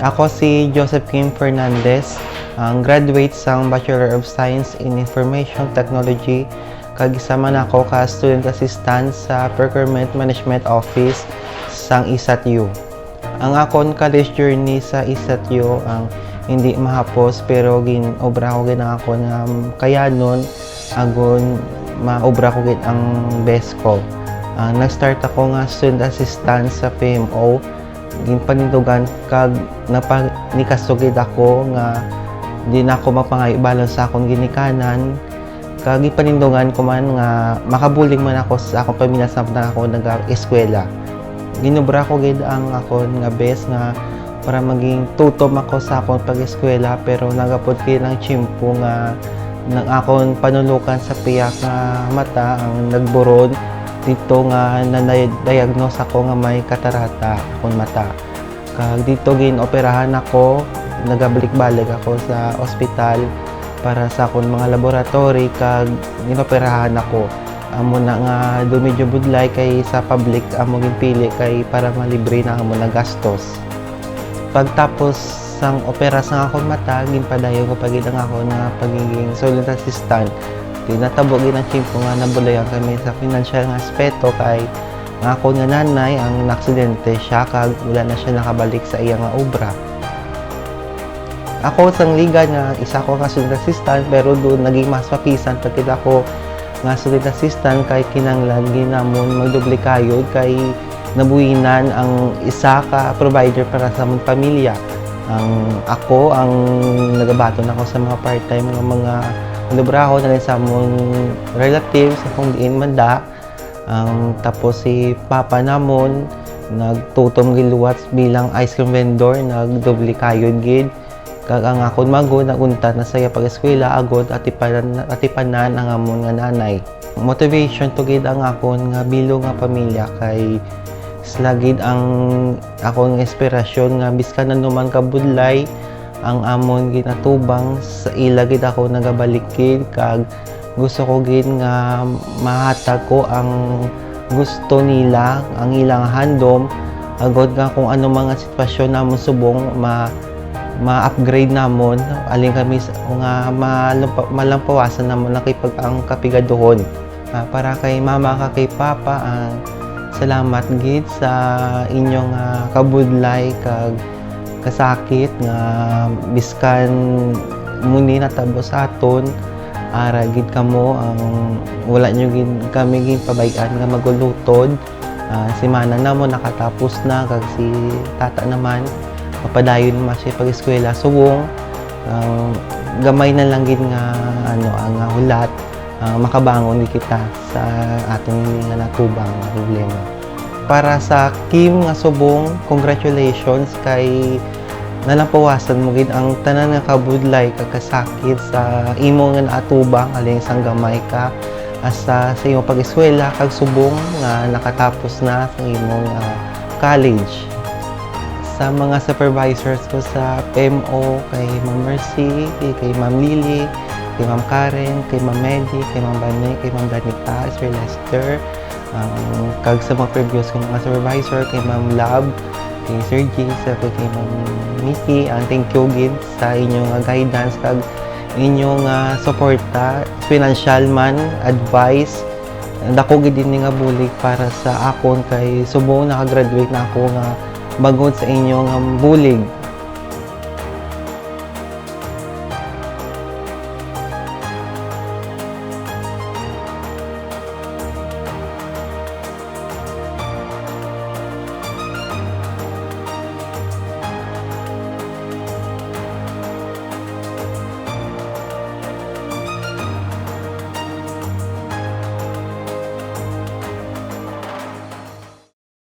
Ako si Joseph Kim Fernandez, ang graduate sang Bachelor of Science in Information Technology. Kagisama na ako ka student assistant sa Procurement Management Office sang ISAT-U. Ang akon college journey sa ISAT-U ang hindi mahapos pero obra ko gid ang ako nga kayanon agon maobra ko gid ang best ko. Nag-start ako nga student assistant sa PMO. Ginpanindugan kag nikasugid ako nga di na ako mapangayo sa akong ginikanan kag ginpanindugan ko man nga makabuling man ako sa akong pamilya sa na ako nag-eskwela. Ginobra ko gid ang akon nga best nga para maging tutom ako sa akong pag-eskwela pero nagapod kay ng tsimpo nga nang akon panulukan sa piyak nga mata ang nagburod dito nga na-diagnose ako nga may katarata akong mata. Kag dito gin-operahan ako, nagabalik-balik ako sa ospital para sa akong mga laboratory kag ginoperahan ako. Amo na nga medyo budlay kay sa public amo ginpili kay para malibre na amo na gastos. Pagtapos sang opera sa akong mata, ginpadayon ko pagid ang ako na pagiging student assistant. Natabo gid ang tsimpo nga nabulayan kami sa financial nga aspeto kay nga ako nga nanay ang naaksidente siya kag wala na siya nakabalik sa iya nga obra. Ako sang liga nga isa ko nga student assistant pero doon naging mas mapisan pagkita ako nga student assistant kay kinanglan ginamon magdoble kayod kay nabuhinan ang isa ka provider para sa among pamilya. Ako ang nagabaton ako sa mga part-time nga mga nabraho na rin sa among relatives sa kung diin manda. Tapos si Papa namon nagtutom giluwat bilang ice cream vendor, nagdoble kayod gid. Kag ang akon magod nagunta na saya pag-eskwela agod atipanan ang amon nga nanay. Motivation to gid ang akon nga bilog nga pamilya kay slagid ang akong inspirasyon nga biskan nanuman ka budlay ang amon ginatubang sa ila gid ako nagabalikid kag gusto ko gid nga mahatag ko ang gusto nila ang ilang handom agod nga kung ano mga sitwasyon namon subong ma-upgrade namon alin kami nga malampawasan namon na kay ang kapigaduhon. Para kay mama ka kay papa salamat gid sa inyong kabudlay kag kasakit nga biskan muni natabo sa aton ara gid kamo ang wala nyo gid kami gid pabayan nga magulutod. Si Manang namo nakatapos na kag si tata naman papadayon naman siya pag-eskwela subong gamay na lang gid nga ang hulat makabangon gid kita sa atong nga natubang nga problema. Para sa Kim nga subong, congratulations kay nalampawasan mo gid ang tanan nga kabudlay kag kasakit sa imo nga naatubang alin sang gamay ka asa sa imong pag-eskwela kag subong nga nakatapos na sa imong college. Sa mga supervisors ko sa PMO kay Ma'am Mercy, kay Ma'am Lily, kay Ma'am Karen, kay Ma'am Medi, kay Ma'am Bane, kay Ma'am Danica, Sir Lester, kag sa mga previous kong mga supervisor kay Ma'am Lab, kay Sir G, kay Ma'am Mickey, thank you gid sa inyong guidance kag inyong suporta, financial man, advice. Dako gid din nga bulig para sa akon kay subong nakagraduate na ako nga bagod sa inyong bulig.